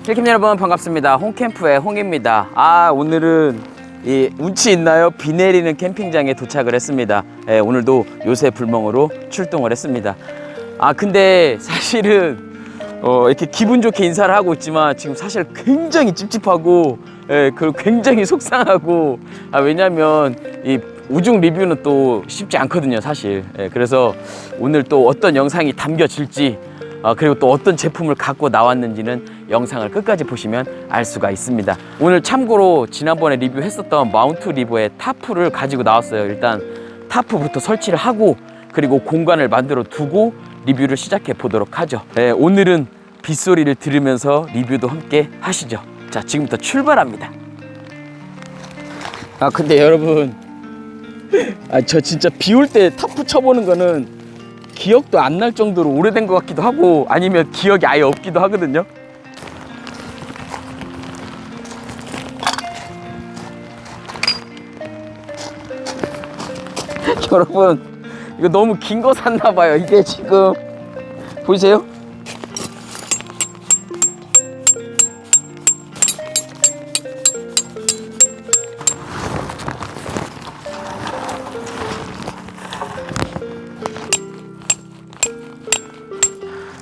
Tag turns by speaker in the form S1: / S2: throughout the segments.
S1: 힐캠 여러분 반갑습니다. 홈캠프의 홍입니다. 오늘은 이 운치 있나요? 비 내리는 캠핑장에 도착을 했습니다. 오늘도 요새 불멍으로 출동을 했습니다. 근데 사실은 이렇게 기분 좋게 인사를 하고 있지만 지금 사실 굉장히 찝찝하고 그리고 굉장히 속상하고 왜냐면 이 우중 리뷰는 또 쉽지 않거든요 사실. 그래서 오늘 또 어떤 영상이 담겨질지 그리고 또 어떤 제품을 갖고 나왔는지는 영상을 끝까지 보시면 알 수가 있습니다. 오늘 참고로 지난번에 리뷰했었던 마운트 리버의 타프를 가지고 나왔어요. 일단 타프부터 설치를 하고 그리고 공간을 만들어 두고 리뷰를 시작해 보도록 하죠. 오늘은 빗소리를 들으면서 리뷰도 함께 하시죠. 자, 지금부터 출발합니다. 근데 여러분 저 진짜 비 올 때 타프 쳐보는 거는 기억도 안 날 정도로 오래된 것 같기도 하고 아니면 기억이 아예 없기도 하거든요. 여러분 이거 너무 긴 거 샀나 봐요. 이게 지금 보이세요?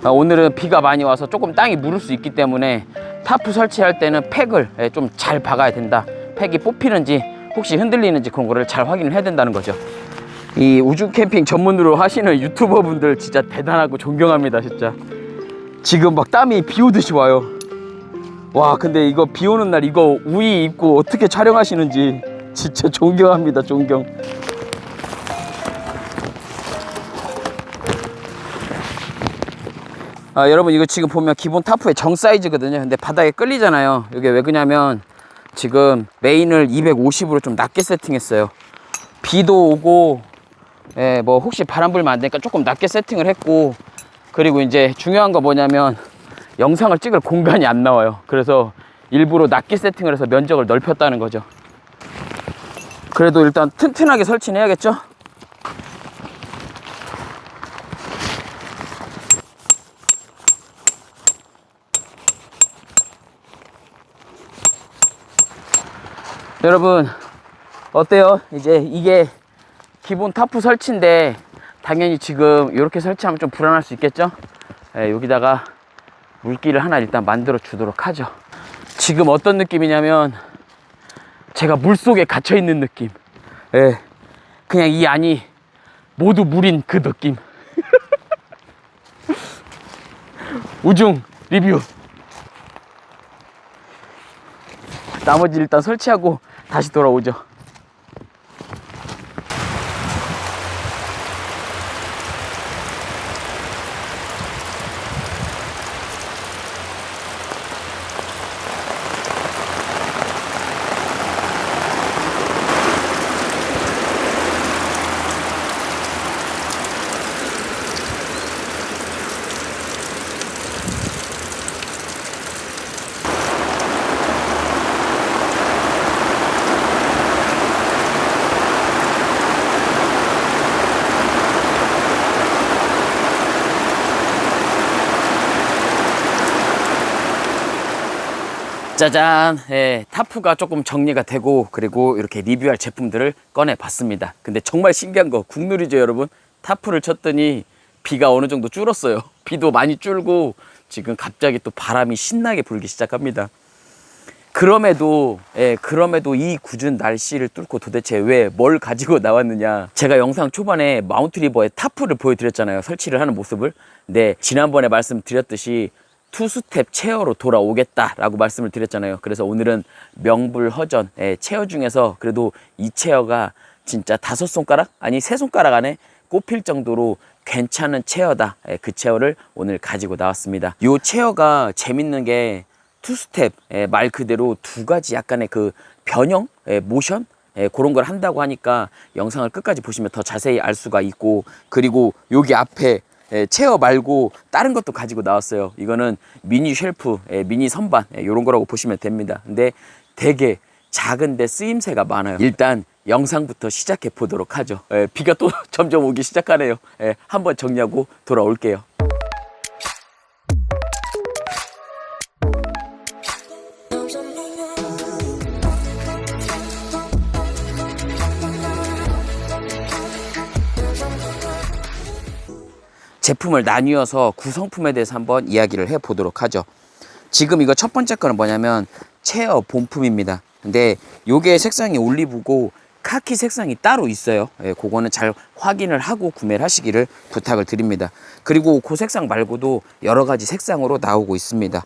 S1: 오늘은 비가 많이 와서 조금 땅이 무를 수 있기 때문에 타프 설치할 때는 팩을 좀 잘 박아야 된다. 팩이 뽑히는지 혹시 흔들리는지 그런 거를 잘 확인을 해야 된다는 거죠. 이 우중 캠핑 전문으로 하시는 유튜버 분들 진짜 대단하고 존경합니다. 진짜 지금 막 땀이 비 오듯이 와요. 와, 근데 이거 비 오는 날 이거 우의 입고 어떻게 촬영하시는지 진짜 존경합니다. 존경. 여러분 이거 지금 보면 기본 타프의 정 사이즈거든요. 근데 바닥에 끌리잖아요. 이게 왜 그러냐면 지금 메인을 250으로 좀 낮게 세팅했어요. 비도 오고 뭐 혹시 바람 불면 안 되니까 조금 낮게 세팅을 했고, 그리고 이제 중요한 거 뭐냐면 영상을 찍을 공간이 안 나와요. 그래서 일부러 낮게 세팅을 해서 면적을 넓혔다는 거죠. 그래도 일단 튼튼하게 설치는 해야겠죠. 여러분 어때요? 이제 이게 기본 타프 설치인데 당연히 지금 이렇게 설치하면 좀 불안할 수 있겠죠? 여기다가 물기를 하나 일단 만들어 주도록 하죠. 지금 어떤 느낌이냐면 제가 물속에 갇혀 있는 느낌. 그냥 이 안이 모두 물인 그 느낌. 우중 리뷰. 나머지 일단 설치하고 다시 돌아오죠. 짜잔. 타프가 조금 정리가 되고 그리고 이렇게 리뷰할 제품들을 꺼내 봤습니다. 근데 정말 신기한 거 국룰이죠 여러분. 타프를 쳤더니 비가 어느 정도 줄었어요. 비도 많이 줄고 지금 갑자기 또 바람이 신나게 불기 시작합니다. 그럼에도 이 궂은 날씨를 뚫고 도대체 왜 뭘 가지고 나왔느냐. 제가 영상 초반에 마운트 리버의 타프를 보여드렸잖아요. 설치를 하는 모습을. 근데 지난번에 말씀드렸듯이 투스텝 체어로 돌아오겠다라고 말씀을 드렸잖아요. 그래서 오늘은 명불허전 체어 중에서 그래도 이 체어가 진짜 5손가락 아니 3손가락 안에 꼽힐 정도로 괜찮은 체어다. 그 체어를 오늘 가지고 나왔습니다. 이 체어가 재밌는 게 투스텝 말 그대로 두 가지 약간의 그 변형 모션 그런 걸 한다고 하니까 영상을 끝까지 보시면 더 자세히 알 수가 있고, 그리고 여기 앞에 체어 말고 다른 것도 가지고 나왔어요. 이거는 미니 쉘프, 미니 선반 이런 거라고 보시면 됩니다. 근데 되게 작은데 쓰임새가 많아요. 일단 영상부터 시작해 보도록 하죠. 비가 또 점점 오기 시작하네요. 한번 정리하고 돌아올게요. 제품을 나뉘어서 구성품에 대해서 한번 이야기를 해 보도록 하죠. 지금 이거 첫 번째 거는 뭐냐면 체어 본품입니다. 근데 요게 색상이 올리브고 카키 색상이 따로 있어요. 예, 그거는 잘 확인을 하고 구매를 하시기를 부탁을 드립니다. 그리고 그 색상 말고도 여러 가지 색상으로 나오고 있습니다.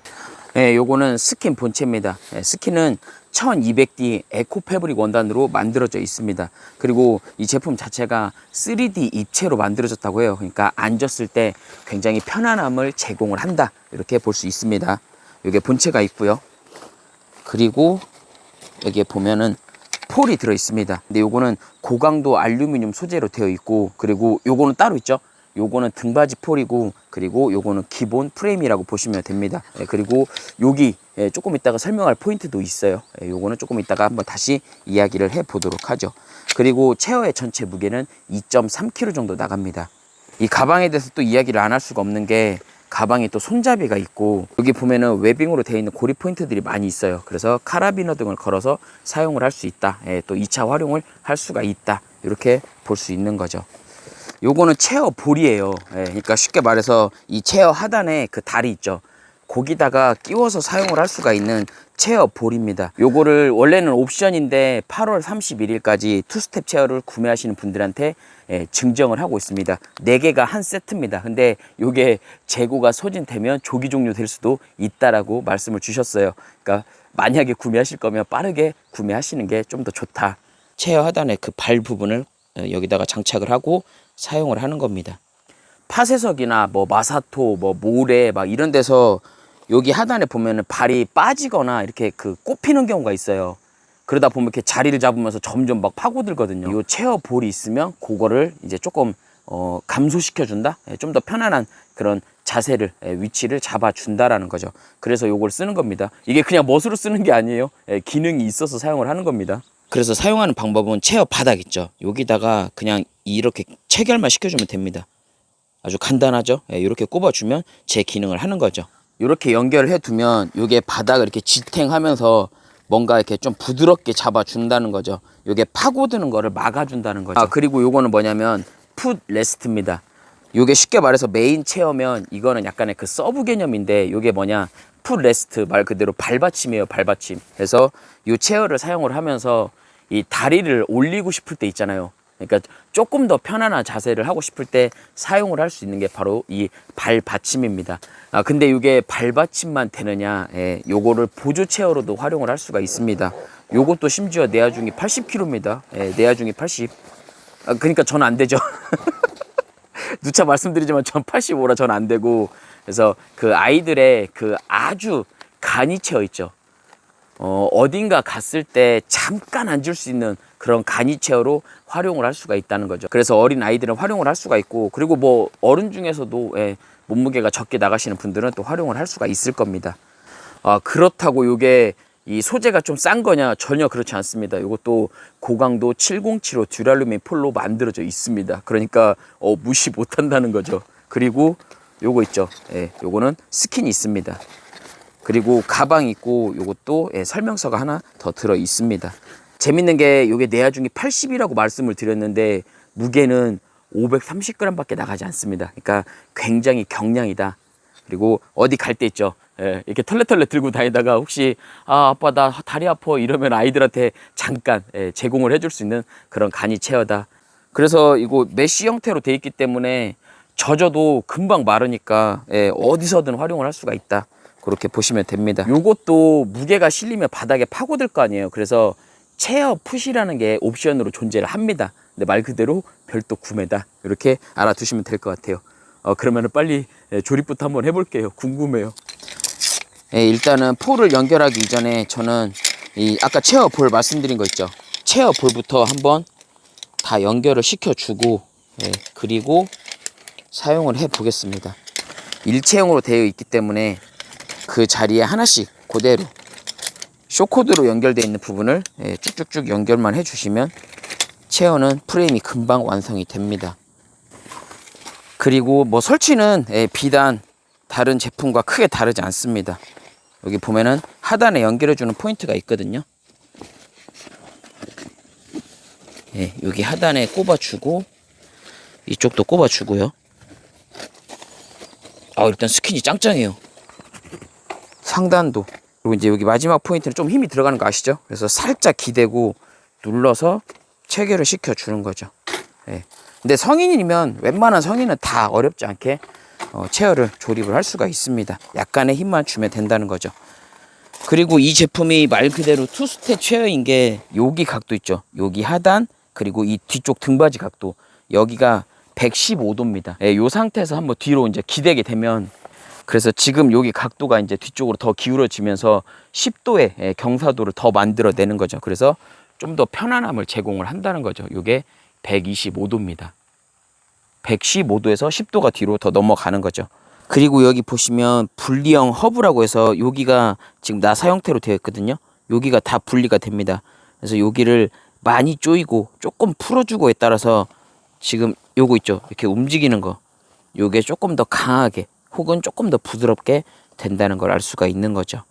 S1: 예, 요거는 스킨 본체입니다. 예, 스킨은 1200D 에코 패브릭 원단으로 만들어져 있습니다. 그리고 이 제품 자체가 3D 입체로 만들어졌다고 해요. 그러니까 앉았을 때 굉장히 편안함을 제공을 한다, 이렇게 볼 수 있습니다. 이게 본체가 있고요. 그리고 여기에 보면은 폴이 들어 있습니다. 근데 요거는 고강도 알루미늄 소재로 되어 있고, 그리고 요거는 따로 있죠. 요거는 등받이 폴이고, 그리고 요거는 기본 프레임이라고 보시면 됩니다. 예, 그리고 여기 조금 이따가 설명할 포인트도 있어요. 예, 요거는 조금 이따가 한번 다시 이야기를 해 보도록 하죠. 그리고 체어의 전체 무게는 2.3kg 정도 나갑니다. 이 가방에 대해서 또 이야기를 안 할 수가 없는 게, 가방에 또 손잡이가 있고, 여기 보면은 웨빙으로 되어 있는 고리 포인트들이 많이 있어요. 그래서 카라비너 등을 걸어서 사용을 할 수 있다. 예, 또 2차 활용을 할 수가 있다, 이렇게 볼 수 있는 거죠. 요거는 체어 볼이에요. 예, 그러니까 쉽게 말해서 이 체어 하단에 그 다리 있죠. 거기다가 끼워서 사용을 할 수가 있는 체어 볼입니다. 요거를 원래는 옵션인데 8월 31일까지 투스텝 체어를 구매하시는 분들한테 증정을 하고 있습니다. 4개가 한 세트입니다. 근데 요게 재고가 소진되면 조기 종료될 수도 있다라고 말씀을 주셨어요. 그러니까 만약에 구매하실 거면 빠르게 구매하시는 게 좀 더 좋다. 체어 하단에 그 발 부분을 여기다가 장착을 하고 사용을 하는 겁니다. 파쇄석이나 뭐 마사토, 뭐 모래 막 이런 데서 여기 하단에 보면은 발이 빠지거나 이렇게 그 꼽히는 경우가 있어요. 그러다 보면 이렇게 자리를 잡으면서 점점 막 파고들거든요. 이 체어 볼이 있으면 그거를 이제 조금 감소시켜 준다. 좀 더 편안한 그런 자세를, 위치를 잡아 준다라는 거죠. 그래서 요걸 쓰는 겁니다. 이게 그냥 멋으로 쓰는 게 아니에요. 기능이 있어서 사용을 하는 겁니다. 그래서 사용하는 방법은 체어 바닥 있죠. 여기다가 그냥 이렇게 체결만 시켜주면 됩니다. 아주 간단하죠. 이렇게 꼽아주면 제 기능을 하는 거죠. 이렇게 연결을 해두면 이게 바닥을 이렇게 지탱하면서 뭔가 이렇게 좀 부드럽게 잡아준다는 거죠. 이게 파고드는 거를 막아준다는 거죠. 그리고 요거는 뭐냐면 풋 레스트입니다. 요게 쉽게 말해서 메인 체어면 이거는 약간의 그 서브 개념인데, 요게 뭐냐, 풋 레스트 말 그대로 발받침이에요. 발받침. 그래서 이 체어를 사용을 하면서 이 다리를 올리고 싶을 때 있잖아요. 그러니까 조금 더 편안한 자세를 하고 싶을 때 사용을 할 수 있는 게 바로 이 발받침입니다. 근데 이게 발받침만 되느냐, 요거를 보조 체어로도 활용을 할 수가 있습니다. 요것도 심지어 내하중이 80kg입니다. 내하중이 80. 그러니까 전 안 되죠. 누차 말씀드리지만 전 85라 전 안 되고, 그래서 그 아이들의 그 아주 간이 채어 있죠. 어딘가 갔을 때 잠깐 앉을 수 있는 그런 간이 체어로 활용을 할 수가 있다는 거죠. 그래서 어린 아이들은 활용을 할 수가 있고, 그리고 뭐 어른 중에서도 몸무게가 적게 나가시는 분들은 또 활용을 할 수가 있을 겁니다. 그렇다고 요게 이 소재가 좀 싼 거냐? 전혀 그렇지 않습니다. 이것도 고강도 7075 듀랄루민 폴로 만들어져 있습니다. 그러니까 무시 못한다는 거죠. 그리고 요거 있죠. 요거는 스킨이 있습니다. 그리고 가방이 있고, 요것도 설명서가 하나 더 들어 있습니다. 재밌는 게 요게 내하중이 80이라고 말씀을 드렸는데 무게는 530g 밖에 나가지 않습니다. 그러니까 굉장히 경량이다. 그리고 어디 갈 때 있죠. 이렇게 털레털레 들고 다니다가 혹시 아빠 나 다리 아파 이러면 아이들한테 잠깐 제공을 해줄 수 있는 그런 간이 체어다. 그래서 이거 메쉬 형태로 돼 있기 때문에 젖어도 금방 마르니까 어디서든 활용을 할 수가 있다. 그렇게 보시면 됩니다. 요것도 무게가 실리면 바닥에 파고들 거 아니에요. 그래서 체어 풋이라는 게 옵션으로 존재를 합니다. 근데 말 그대로 별도 구매다. 이렇게 알아두시면 될 것 같아요. 그러면 빨리 조립부터 한번 해볼게요. 궁금해요. 일단은 폴을 연결하기 이전에 저는 이 아까 체어 볼 말씀드린 거 있죠. 체어 볼부터 한번 다 연결을 시켜주고, 그리고 사용을 해 보겠습니다. 일체형으로 되어 있기 때문에 그 자리에 하나씩 그대로 쇼코드로 연결되어 있는 부분을 쭉쭉쭉 연결만 해주시면 체어는 프레임이 금방 완성이 됩니다. 그리고 뭐 설치는 비단 다른 제품과 크게 다르지 않습니다. 여기 보면은 하단에 연결해주는 포인트가 있거든요. 여기 하단에 꼽아주고, 이쪽도 꼽아주고요. 일단 스킨이 짱짱해요. 상단도. 그리고 이제 여기 마지막 포인트는 좀 힘이 들어가는 거 아시죠? 그래서 살짝 기대고 눌러서 체결을 시켜주는 거죠. 예. 근데 성인이면 웬만한 성인은 다 어렵지 않게 체어를 조립을 할 수가 있습니다. 약간의 힘만 주면 된다는 거죠. 그리고 이 제품이 말 그대로 투스텝 체어인 게 여기 각도 있죠. 여기 하단 그리고 이 뒤쪽 등받이 각도 여기가 115도입니다. 예, 이 상태에서 한번 뒤로 이제 기대게 되면 그래서 지금 여기 각도가 이제 뒤쪽으로 더 기울어지면서 10도의 경사도를 더 만들어내는 거죠. 그래서 좀 더 편안함을 제공을 한다는 거죠. 이게 125도입니다. 115도에서 10도가 뒤로 더 넘어가는 거죠. 그리고 여기 보시면 분리형 허브라고 해서 여기가 지금 나사 형태로 되어 있거든요. 여기가 다 분리가 됩니다. 그래서 여기를 많이 조이고 조금 풀어주고에 따라서 지금 요거 있죠. 이렇게 움직이는 거. 요게 조금 더 강하게 혹은 조금 더 부드럽게 된다는 걸 알 수가 있는 거죠.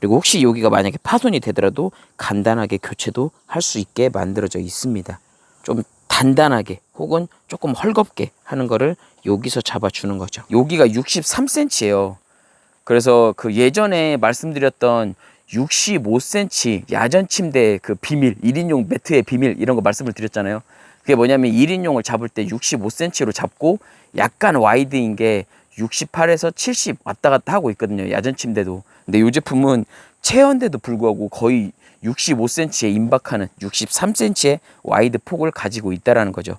S1: 그리고 혹시 여기가 만약에 파손이 되더라도 간단하게 교체도 할 수 있게 만들어져 있습니다. 좀 단단하게 혹은 조금 헐겁게 하는 거를 여기서 잡아주는 거죠. 여기가 63cm예요. 그래서 그 예전에 말씀드렸던 65cm 야전 침대 그 비밀, 1인용 매트의 비밀 이런 거 말씀을 드렸잖아요. 그게 뭐냐면 1인용을 잡을 때 65cm로 잡고 약간 와이드인 게 68에서 70 왔다 갔다 하고 있거든요. 야전 침대도. 근데 이 제품은 체어인데도 불구하고 거의 65cm에 임박하는 63cm의 와이드 폭을 가지고 있다라는 거죠.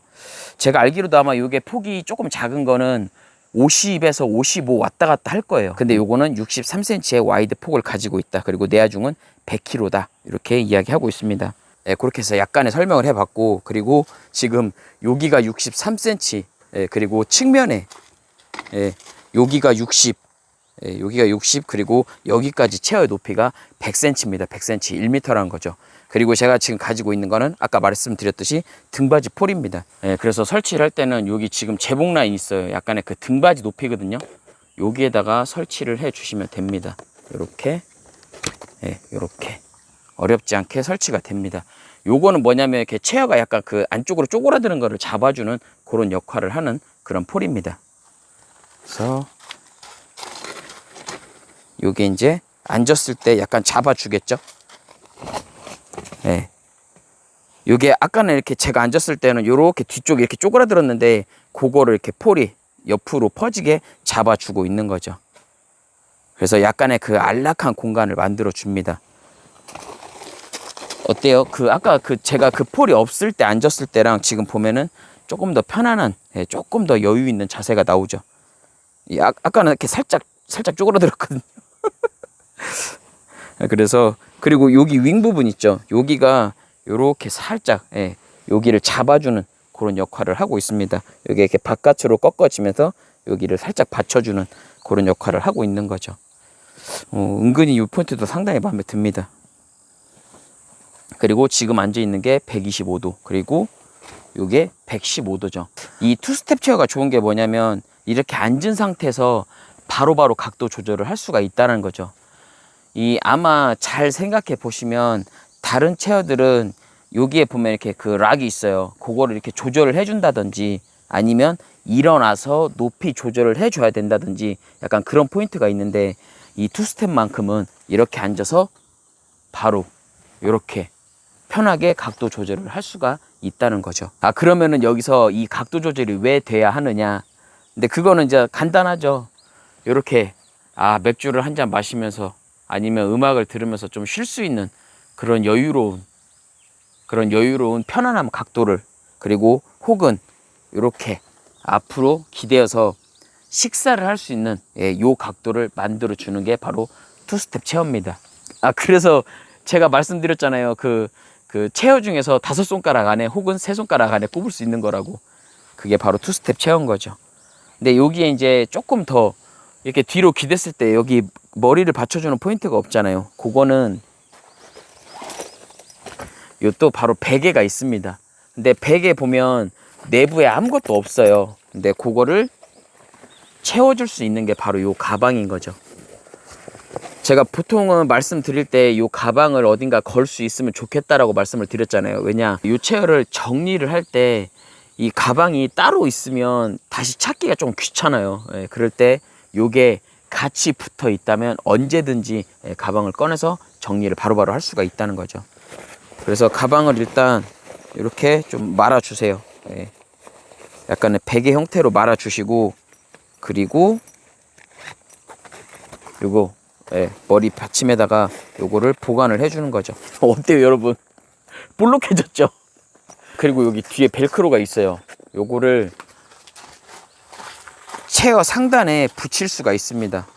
S1: 제가 알기로도 아마 이게 폭이 조금 작은 거는 50에서 55 왔다 갔다 할 거예요. 근데 요거는 63cm의 와이드 폭을 가지고 있다. 그리고 내하중은 100kg다. 이렇게 이야기하고 있습니다. 예, 그렇게 해서 약간의 설명을 해봤고, 그리고 지금 여기가 63cm, 예, 그리고 측면에 예, 여기가 60, 예, 여기가 60, 그리고 여기까지 체어의 높이가 100cm입니다. 100cm, 1m라는 거죠. 그리고 제가 지금 가지고 있는 거는 아까 말씀드렸듯이 등받이 폴입니다. 예, 그래서 설치를 할 때는 여기 지금 제복 라인 있어요. 약간의 그 등받이 높이거든요. 여기에다가 설치를 해 주시면 됩니다. 요렇게, 예, 요렇게 어렵지 않게 설치가 됩니다. 요거는 뭐냐면 이렇게 체어가 약간 그 안쪽으로 쪼그라드는 거를 잡아주는 그런 역할을 하는 그런 폴입니다. 그래서 요게 이제 앉았을 때 약간 잡아주겠죠. 예. 요게 아까는 이렇게 제가 앉았을 때는 요렇게 뒤쪽에 이렇게 쪼그라들었는데 그거를 이렇게 폴이 옆으로 퍼지게 잡아주고 있는 거죠. 그래서 약간의 그 안락한 공간을 만들어 줍니다. 어때요? 그 아까 그 제가 그 폴이 없을 때 앉았을 때랑 지금 보면은 조금 더 편안한, 예, 조금 더 여유 있는 자세가 나오죠. 아까는 이렇게 살짝 쪼그라들었거든요. 그래서 그리고 여기 윙 부분 있죠. 여기가 요렇게 살짝, 예, 여기를 잡아주는 그런 역할을 하고 있습니다. 여기 이렇게 바깥으로 꺾어지면서 여기를 살짝 받쳐주는 그런 역할을 하고 있는 거죠. 은근히 이 포인트도 상당히 마음에 듭니다. 그리고 지금 앉아 있는 게 125도, 그리고 요게 115도죠. 이 투스텝 체어가 좋은 게 뭐냐면 이렇게 앉은 상태에서 바로바로 각도 조절을 할 수가 있다는 거죠. 아마 잘 생각해 보시면 다른 체어들은 여기에 보면 이렇게 그 락이 있어요. 그거를 이렇게 조절을 해준다든지 아니면 일어나서 높이 조절을 해줘야 된다든지 약간 그런 포인트가 있는데 이 투스텝만큼은 이렇게 앉아서 바로 이렇게 편하게 각도 조절을 할 수가 있다는 거죠. 그러면은 여기서 이 각도 조절이 왜 돼야 하느냐. 근데 그거는 이제 간단하죠. 이렇게 맥주를 한 잔 마시면서 아니면 음악을 들으면서 좀 쉴 수 있는 그런 여유로운 편안한 각도를, 그리고 혹은 이렇게 앞으로 기대어서 식사를 할 수 있는, 예, 요 각도를 만들어 주는 게 바로 투스텝 체어입니다. 그래서 제가 말씀드렸잖아요. 그 체어 중에서 5손가락 안에 혹은 3손가락 안에 꼽을 수 있는 거라고. 그게 바로 투스텝 체어인 거죠. 근데 여기에 이제 조금 더 이렇게 뒤로 기댔을 때 여기 머리를 받쳐주는 포인트가 없잖아요. 그거는 요 또 바로 베개가 있습니다. 근데 베개 보면 내부에 아무것도 없어요. 근데 그거를 채워줄 수 있는 게 바로 요 가방인 거죠. 제가 보통은 말씀드릴 때 요 가방을 어딘가 걸 수 있으면 좋겠다라고 말씀을 드렸잖아요. 왜냐, 요 체어를 정리를 할 때 이 가방이 따로 있으면 다시 찾기가 좀 귀찮아요. 예, 그럴 때 요게 같이 붙어 있다면 언제든지 가방을 꺼내서 정리를 바로바로 할 수가 있다는 거죠. 그래서 가방을 일단 이렇게 좀 말아 주세요. 예. 약간의 베개 형태로 말아 주시고, 그리고 요거 머리 받침에다가 요거를 보관을 해주는 거죠. 어때요 여러분? 볼록해졌죠? 그리고 여기 뒤에 벨크로가 있어요. 요거를 체어 상단에 붙일 수가 있습니다.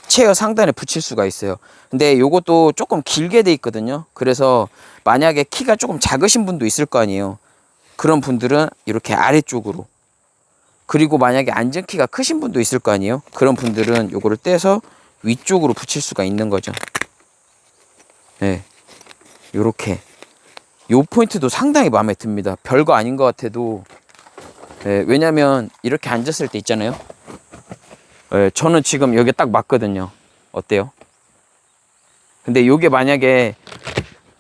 S1: 체어 상단에 붙일 수가 있어요. 근데 요것도 조금 길게 돼 있거든요. 그래서 만약에 키가 조금 작으신 분도 있을 거 아니에요. 그런 분들은 이렇게 아래쪽으로, 그리고 만약에 앉은 키가 크신 분도 있을 거 아니에요. 그런 분들은 요거를 떼서 위쪽으로 붙일 수가 있는 거죠. 네, 요렇게. 요 포인트도 상당히 마음에 듭니다. 별거 아닌 것 같아도. 네, 왜냐면 이렇게 앉았을 때 있잖아요. 네, 저는 지금 여기 딱 맞거든요. 어때요? 근데 요게 만약에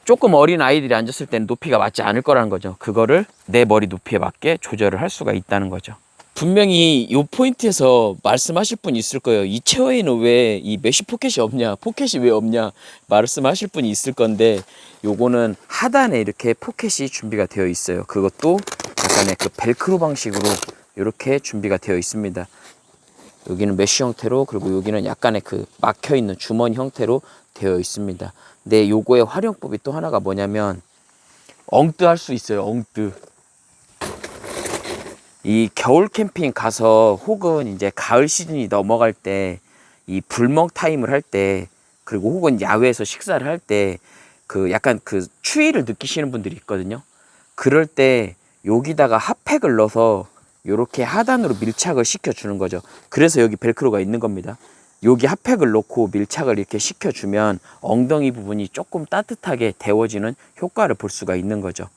S1: 조금 어린 아이들이 앉았을 때는 높이가 맞지 않을 거라는 거죠. 그거를 내 머리 높이에 맞게 조절을 할 수가 있다는 거죠. 분명히 이 포인트에서 말씀하실 분이 있을 거예요. 이 체어에는 왜 이 메쉬 포켓이 없냐, 포켓이 왜 없냐 말씀하실 분이 있을 건데, 요거는 하단에 이렇게 포켓이 준비가 되어 있어요. 그것도 약간의 그 벨크로 방식으로 이렇게 준비가 되어 있습니다. 여기는 메쉬 형태로, 그리고 여기는 약간의 그 막혀 있는 주머니 형태로 되어 있습니다. 근데 요거의 활용법이 또 하나가 뭐냐면 엉뜨 할 수 있어요. 엉뜨. 이 겨울 캠핑 가서, 혹은 이제 가을 시즌이 넘어갈 때, 이 불멍 타임을 할 때, 그리고 혹은 야외에서 식사를 할 때 그 약간 그 추위를 느끼시는 분들이 있거든요. 그럴 때 여기다가 핫팩을 넣어서 이렇게 하단으로 밀착을 시켜 주는 거죠. 그래서 여기 벨크로가 있는 겁니다. 여기 핫팩을 넣고 밀착을 이렇게 시켜주면 엉덩이 부분이 조금 따뜻하게 데워지는 효과를 볼 수가 있는 거죠.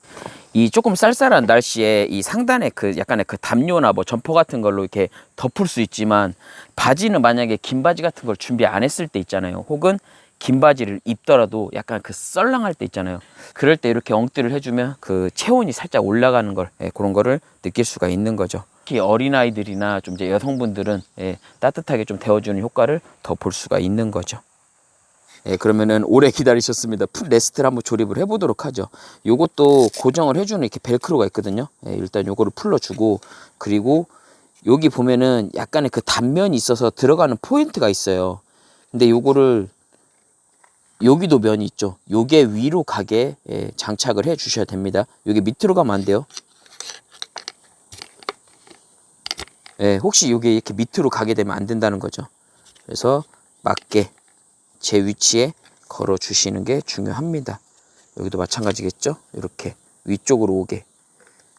S1: 이 조금 쌀쌀한 날씨에 이 상단에 그 약간의 그 담요나 뭐 점퍼 같은 걸로 이렇게 덮을 수 있지만, 바지는 만약에 긴 바지 같은 걸 준비 안 했을 때 있잖아요. 혹은 긴 바지를 입더라도 약간 그 썰렁할 때 있잖아요. 그럴 때 이렇게 엉뜨를 해주면 그 체온이 살짝 올라가는 걸, 그런 거를 느낄 수가 있는 거죠. 특히 어린아이들이나 좀 이제 여성분들은 따뜻하게 좀 데워주는 효과를 더 볼 수가 있는 거죠. 그러면은 오래 기다리셨습니다. 풀 레스트를 한번 조립을 해보도록 하죠. 요것도 고정을 해주는 이렇게 벨크로가 있거든요. 일단 요거를 풀러주고, 그리고 여기 보면은 약간의 그 단면이 있어서 들어가는 포인트가 있어요. 근데 요거를, 여기도 면이 있죠. 요게 위로 가게 장착을 해 주셔야 됩니다. 요게 밑으로 가면 안 돼요. 혹시 요게 이렇게 밑으로 가게 되면 안 된다는 거죠. 그래서 맞게 제 위치에 걸어 주시는 게 중요합니다. 여기도 마찬가지겠죠. 이렇게 위쪽으로 오게.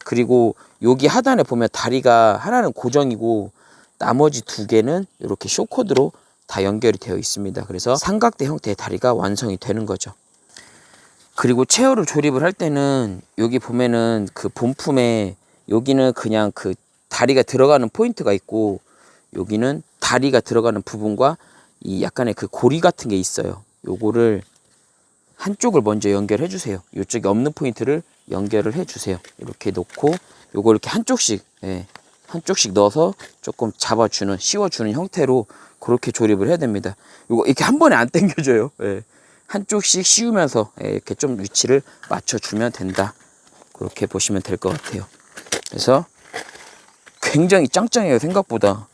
S1: 그리고 여기 하단에 보면 다리가 하나는 고정이고 나머지 두 개는 이렇게 쇼코드로 다 연결이 되어 있습니다. 그래서 삼각대 형태의 다리가 완성이 되는 거죠. 그리고 체어를 조립을 할 때는 여기 보면은 그 본품에, 여기는 그냥 그 다리가 들어가는 포인트가 있고, 여기는 다리가 들어가는 부분과 이 약간의 그 고리 같은 게 있어요. 요거를 한쪽을 먼저 연결해 주세요. 이쪽에 없는 포인트를 연결을 해 주세요. 이렇게 놓고 요거 이렇게 한쪽씩 넣어서 조금 잡아주는, 씌워주는 형태로 그렇게 조립을 해야 됩니다. 요거 이렇게 한 번에 안 당겨져요. 한쪽씩 씌우면서 이렇게 좀 위치를 맞춰주면 된다. 그렇게 보시면 될 것 같아요. 그래서 굉장히 짱짱해요. 생각보다.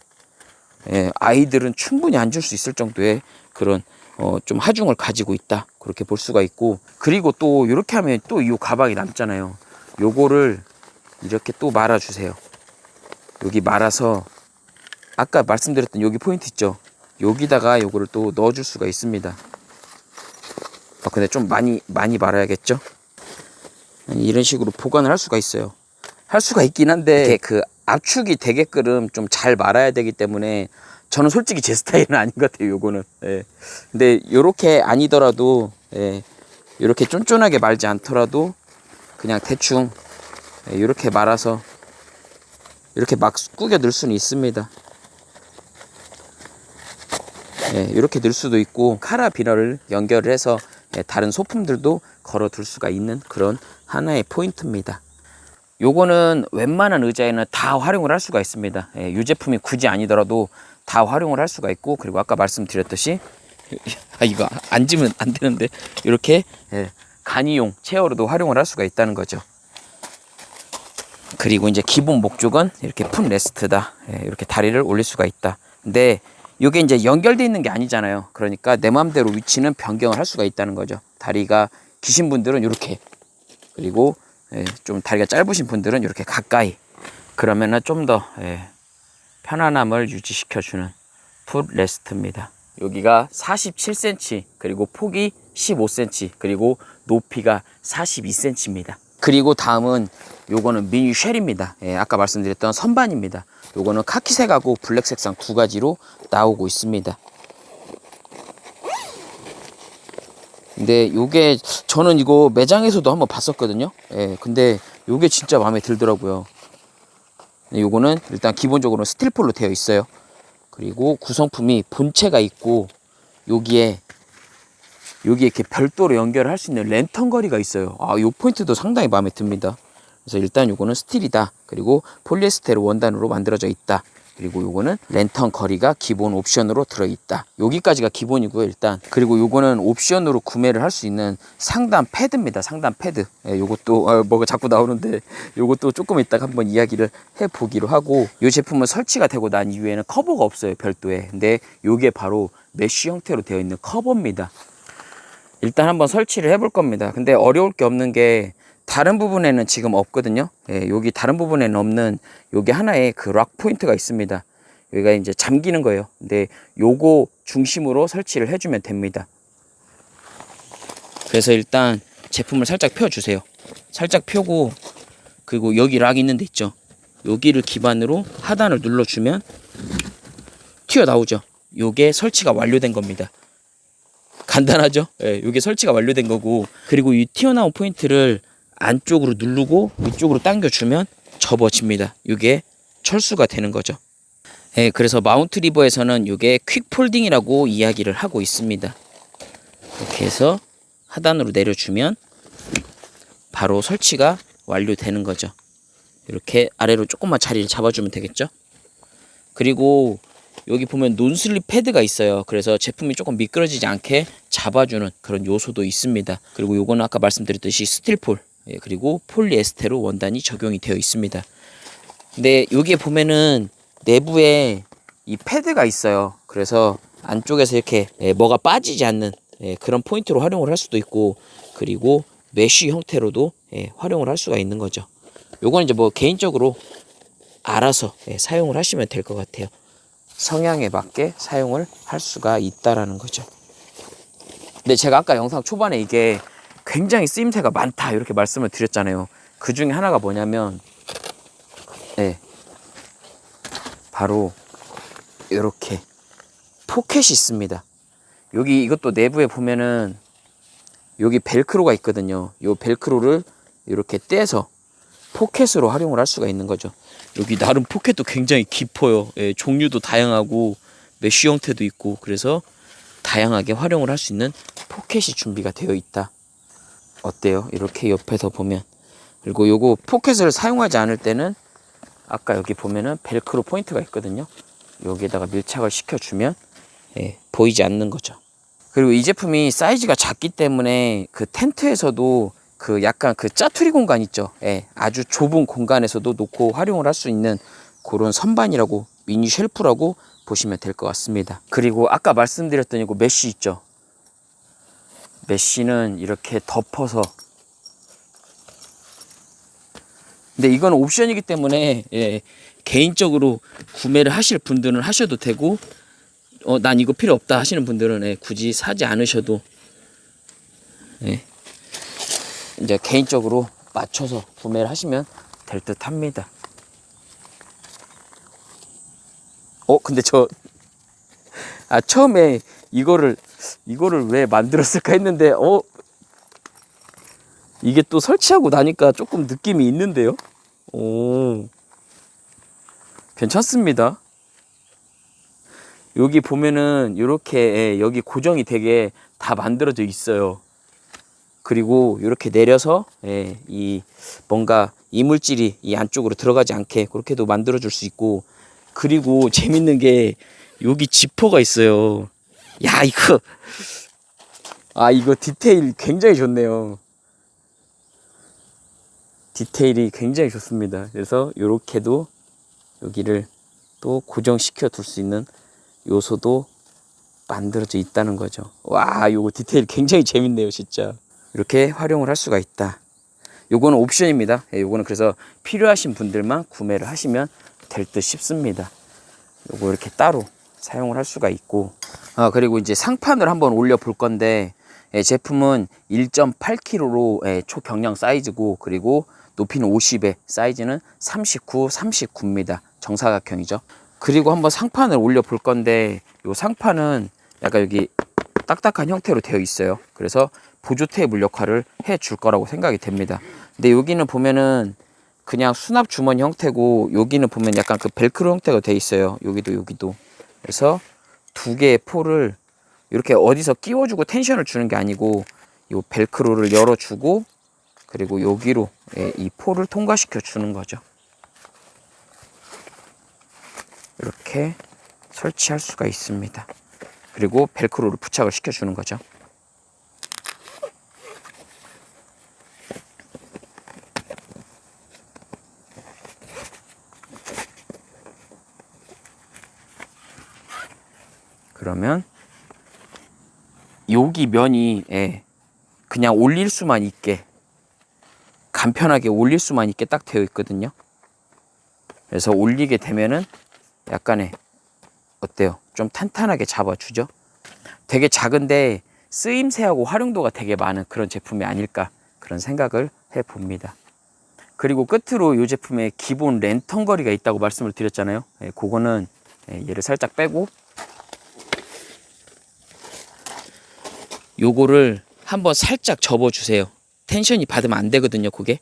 S1: 아이들은 충분히 앉을 수 있을 정도의 그런 좀 하중을 가지고 있다. 그렇게 볼 수가 있고, 그리고 또 이렇게 하면 또 이 가방이 남잖아요. 요거를 이렇게 또 말아주세요. 여기 말아서 아까 말씀드렸던 여기 포인트 있죠. 여기다가 요거를 또 넣어줄 수가 있습니다. 근데 좀 많이 말아야겠죠. 이런 식으로 보관을 할 수가 있어요. 할 수가 있긴 한데, 이렇게 그 압축이 되게끔 좀 잘 말아야 되기 때문에 저는 솔직히 제 스타일은 아닌 것 같아요. 요거는. 근데 요렇게 아니더라도, 요렇게 쫀쫀하게 말지 않더라도 그냥 대충 요렇게 말아서 이렇게 막 꾸겨 넣을 수는 있습니다. 이렇게 넣을 수도 있고, 카라비너를 연결을 해서 다른 소품들도 걸어 둘 수가 있는 그런 하나의 포인트입니다. 요거는 웬만한 의자에는 다 활용을 할 수가 있습니다. 예, 이 제품이 굳이 아니더라도 다 활용을 할 수가 있고, 그리고 아까 말씀드렸듯이 이거 앉으면 안 되는데 이렇게 예, 간이용 체어로도 활용을 할 수가 있다는 거죠. 그리고 이제 기본 목적은 이렇게 풋 레스트다. 예, 이렇게 다리를 올릴 수가 있다. 근데 이게 이제 연결되어 있는 게 아니잖아요. 그러니까 내 마음대로 위치는 변경을 할 수가 있다는 거죠. 다리가 기신 분들은 이렇게, 그리고 예, 좀 다리가 짧으신 분들은 이렇게 가까이, 그러면은 좀 더 편안함을 유지시켜주는 풋 레스트입니다. 여기가 47cm, 그리고 폭이 15cm, 그리고 높이가 42cm입니다. 그리고 다음은 요거는 미니 쉘입니다. 예, 아까 말씀드렸던 선반입니다. 요거는 카키색하고 블랙 색상 두 가지로 나오고 있습니다. 근데 요게 저는 이거 매장에서도 한번 봤었거든요. 예, 근데 요게 진짜 마음에 들더라고요. 요거는 일단 기본적으로 스틸폴로 되어 있어요. 그리고 구성품이 본체가 있고, 여기에 이렇게 별도로 연결을 할 수 있는 랜턴 거리가 있어요. 요 포인트도 상당히 마음에 듭니다. 그래서 일단 요거는 스틸이다. 그리고 폴리에스테르 원단으로 만들어져 있다. 그리고 요거는 랜턴 거리가 기본 옵션으로 들어있다. 여기까지가 기본이고요, 일단. 그리고 요거는 옵션으로 구매를 할 수 있는 상단 패드입니다. 상단 패드. 예, 요것도 뭐가 자꾸 나오는데 요것도 조금 이따가 한번 이야기를 해보기로 하고, 요 제품은 설치가 되고 난 이후에는 커버가 없어요, 별도에. 근데 요게 바로 메쉬 형태로 되어 있는 커버입니다. 일단 한번 설치를 해볼 겁니다. 근데 어려울 게 없는 게 다른 부분에는 지금 없거든요. 예, 여기 다른 부분에는 없는 여기 하나의 그 락 포인트가 있습니다. 여기가 이제 잠기는 거예요. 근데 요거 중심으로 설치를 해주면 됩니다. 그래서 일단 제품을 살짝 펴주세요. 살짝 펴고, 그리고 여기 락 있는 데 있죠. 여기를 기반으로 하단을 눌러주면 튀어나오죠. 요게 설치가 완료된 겁니다. 간단하죠? 예, 이게 설치가 완료된 거고, 그리고 이 튀어나온 포인트를 안쪽으로 누르고 위쪽으로 당겨주면 접어집니다. 이게 철수가 되는 거죠. 예, 그래서 마운트 리버에서는 이게 퀵 폴딩이라고 이야기를 하고 있습니다. 이렇게 해서 하단으로 내려주면 바로 설치가 완료되는 거죠. 이렇게 아래로 조금만 자리를 잡아주면 되겠죠. 그리고 여기 보면 논슬립 패드가 있어요. 그래서 제품이 조금 미끄러지지 않게 잡아주는 그런 요소도 있습니다. 그리고 요거는 아까 말씀드렸듯이 스틸폴, 그리고 폴리에스테르 원단이 적용이 되어 있습니다. 근데 여기에 보면은 내부에 이 패드가 있어요. 그래서 안쪽에서 이렇게 뭐가 빠지지 않는 그런 포인트로 활용을 할 수도 있고, 그리고 메쉬 형태로도 활용을 할 수가 있는 거죠. 요건 이제 뭐 개인적으로 알아서 사용을 하시면 될 것 같아요. 성향에 맞게 사용을 할 수가 있다라는 거죠. 근데 제가 아까 영상 초반에 이게 굉장히 쓰임새가 많다 이렇게 말씀을 드렸잖아요. 그 중에 하나가 뭐냐면 바로 이렇게 포켓이 있습니다. 여기 이것도 내부에 보면은 여기 벨크로가 있거든요. 이 벨크로를 이렇게 떼서 포켓으로 활용을 할 수가 있는 거죠. 여기 나름 포켓도 굉장히 깊어요. 예, 종류도 다양하고 메쉬 형태도 있고, 그래서 다양하게 활용을 할 수 있는 포켓이 준비가 되어 있다. 어때요? 이렇게 옆에서 보면. 그리고 요거 포켓을 사용하지 않을 때는 아까 여기 보면은 벨크로 포인트가 있거든요. 여기에다가 밀착을 시켜주면 보이지 않는 거죠. 그리고 이 제품이 사이즈가 작기 때문에 그 텐트에서도 그 약간 그 짜투리 공간 있죠. 아주 좁은 공간에서도 놓고 활용을 할 수 있는 그런 선반이라고, 미니 쉘프라고 보시면 될 것 같습니다. 그리고 아까 말씀드렸던 이거 메쉬 있죠. 메쉬는 이렇게 덮어서, 근데 이건 옵션이기 때문에 개인적으로 구매를 하실 분들은 하셔도 되고, 난 이거 필요 없다 하시는 분들은 굳이 사지 않으셔도 이제 개인적으로 맞춰서 구매를 하시면 될 듯 합니다. 근데 처음에 이거를 왜 만들었을까 했는데, 이게 또 설치하고 나니까 조금 느낌이 있는데요? 괜찮습니다. 여기 보면은 이렇게 여기 고정이 되게 다 만들어져 있어요. 그리고 이렇게 내려서 이 뭔가 이물질이 이 안쪽으로 들어가지 않게 그렇게도 만들어 줄 수 있고, 그리고 재밌는 게 여기 지퍼가 있어요. 야, 이거 디테일 굉장히 좋네요. 디테일이 굉장히 좋습니다. 그래서 이렇게도 여기를 또 고정시켜 둘 수 있는 요소도 만들어져 있다는 거죠. 와, 요거 디테일 굉장히 재밌네요, 진짜. 이렇게 활용을 할 수가 있다. 요거는 옵션입니다. 요거는 그래서 필요하신 분들만 구매를 하시면 될 듯 싶습니다. 요거 이렇게 따로 사용을 할 수가 있고, 그리고 이제 상판을 한번 올려 볼 건데, 제품은 1.8kg로 초경량 사이즈고, 그리고 높이는 50에 사이즈는 39, 39입니다. 정사각형이죠. 그리고 한번 상판을 올려 볼 건데, 요 상판은 약간 여기 딱딱한 형태로 되어 있어요. 그래서 보조 테이블 역할을 해 줄 거라고 생각이 됩니다. 근데 여기는 보면은 그냥 수납 주머니 형태고, 여기는 보면 약간 그 벨크로 형태가 되어 있어요. 여기도. 그래서 두 개의 폴을 이렇게 어디서 끼워주고 텐션을 주는 게 아니고, 요 벨크로를 열어주고, 그리고 여기로 이 폴을 통과시켜 주는 거죠. 이렇게 설치할 수가 있습니다. 그리고 벨크로를 부착을 시켜 주는 거죠. 그러면 여기 면이 그냥 올릴 수만 있게, 간편하게 올릴 수만 있게 딱 되어 있거든요. 그래서 올리게 되면은 약간의 어때요? 좀 탄탄하게 잡아주죠. 되게 작은데 쓰임새하고 활용도가 되게 많은 그런 제품이 아닐까, 그런 생각을 해봅니다. 그리고 끝으로 이 제품에 기본 랜턴 거리가 있다고 말씀을 드렸잖아요. 그거는 얘를 살짝 빼고 요거를 한번 살짝 접어주세요. 텐션이 받으면 안 되거든요, 그게.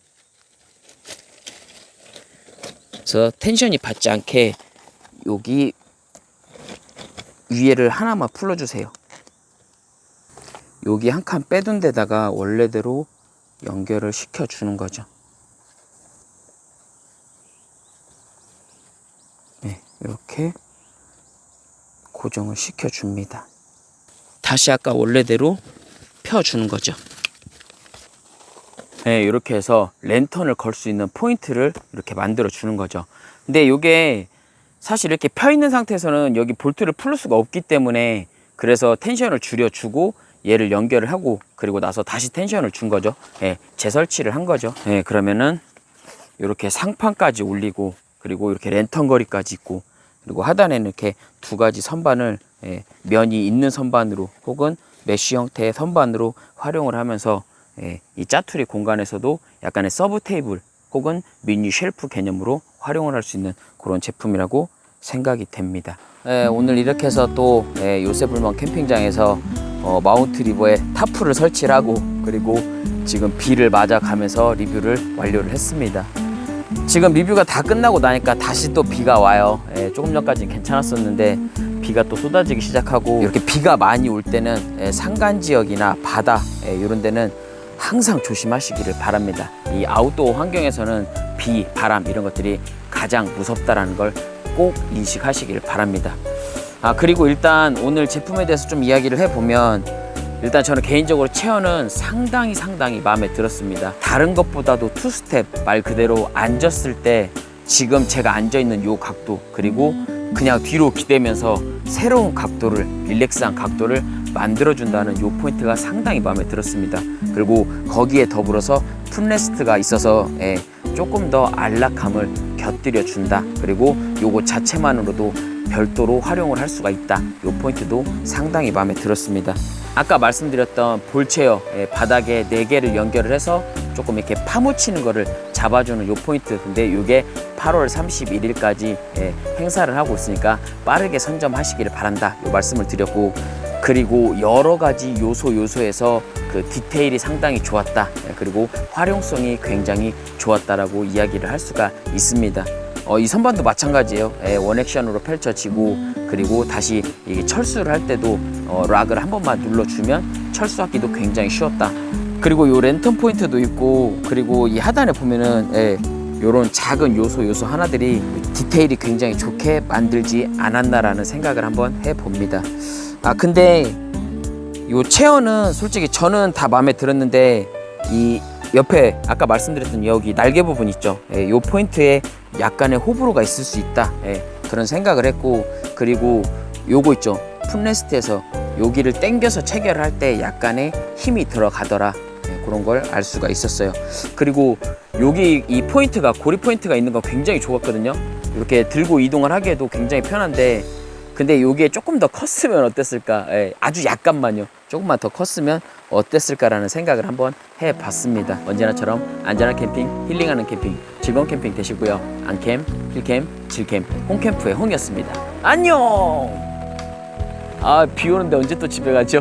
S1: 그래서 텐션이 받지 않게 여기 위에를 하나만 풀어주세요. 여기 한 칸 빼둔 데다가 원래대로 연결을 시켜주는 거죠. 네, 이렇게 고정을 시켜줍니다. 다시 아까 원래대로 펴주는 거죠. 네, 이렇게 해서 랜턴을 걸 수 있는 포인트를 이렇게 만들어 주는 거죠. 근데 이게 사실 이렇게 펴 있는 상태에서는 여기 볼트를 풀 수가 없기 때문에, 그래서 텐션을 줄여주고 얘를 연결을 하고, 그리고 나서 다시 텐션을 준 거죠. 재설치를 한 거죠. 그러면은 이렇게 상판까지 올리고, 그리고 이렇게 랜턴 거리까지 있고, 그리고 하단에는 이렇게 두 가지 선반을 면이 있는 선반으로 혹은 메쉬 형태의 선반으로 활용을 하면서 이 짜투리 공간에서도 약간의 서브 테이블 혹은 미니 쉘프 개념으로 활용을 할 수 있는 그런 제품이라고 생각이 됩니다. 오늘 이렇게 해서 또 요새불멍 캠핑장에서 마운트 리버에 타프를 설치를 하고, 그리고 지금 비를 맞아가면서 리뷰를 완료를 했습니다. 지금 리뷰가 다 끝나고 나니까 다시 또 비가 와요. 조금 전까지는 괜찮았었는데 비가 또 쏟아지기 시작하고, 이렇게 비가 많이 올 때는 산간 지역이나 바다 이런 데는 항상 조심하시기를 바랍니다. 이 아웃도어 환경에서는 비, 바람 이런 것들이 가장 무섭다라는 걸 꼭 인식하시기를 바랍니다. 그리고 일단 오늘 제품에 대해서 좀 이야기를 해보면, 일단 저는 개인적으로 체어는 상당히 마음에 들었습니다. 다른 것보다도 투스텝, 말 그대로 앉았을 때 지금 제가 앉아있는 요 각도, 그리고 그냥 뒤로 기대면서 새로운 각도를, 릴렉스한 각도를 만들어준다는 요 포인트가 상당히 마음에 들었습니다. 그리고 거기에 더불어서 풋레스트가 있어서 조금 더 안락함을 곁들여 준다. 그리고 요거 자체만으로도 별도로 활용을 할 수가 있다. 요 포인트도 상당히 마음에 들었습니다. 아까 말씀드렸던 볼체어 바닥에 4개를 연결을 해서 조금 이렇게 파묻히는 거를 잡아주는 요 포인트, 근데 요게 8월 31일까지 행사를 하고 있으니까 빠르게 선점하시기를 바란다, 요 말씀을 드렸고, 그리고 여러 가지 요소에서 그 디테일이 상당히 좋았다, 그리고 활용성이 굉장히 좋았다라고 이야기를 할 수가 있습니다. 이 선반도 마찬가지예요. 원액션으로 펼쳐지고, 그리고 다시 이게 철수를 할 때도 락을 한 번만 눌러주면 철수하기도 굉장히 쉬웠다. 그리고 요 랜턴 포인트도 있고, 그리고 이 하단에 보면은 요런 작은 요소 하나들이 디테일이 굉장히 좋게 만들지 않았나라는 생각을 한번 해봅니다. 아 근데 요 체어는 솔직히 저는 다 마음에 들었는데 이 옆에 아까 말씀드렸던 여기 날개 부분 있죠. 예, 요 포인트에 약간의 호불호가 있을 수 있다. 예, 그런 생각을 했고, 그리고 요거 있죠. 풋레스트에서 여기를 당겨서 체결을 할 때 약간의 힘이 들어가더라. 예, 그런 걸 알 수가 있었어요. 그리고 여기 이 포인트가 고리 포인트가 있는 거 굉장히 좋았거든요. 이렇게 들고 이동을 하기에도 굉장히 편한데, 근데 요게 조금 더 컸으면 어땠을까. 예, 아주 약간만요. 조금만 더 컸으면 어땠을까라는 생각을 한번 해봤습니다. 언제나처럼 안전한 캠핑, 힐링하는 캠핑, 즐거운 캠핑 되시고요. 안캠, 힐캠, 질캠, 홈캠프의 홍이었습니다. 안녕. 아, 비 오는데 언제 또 집에 가죠?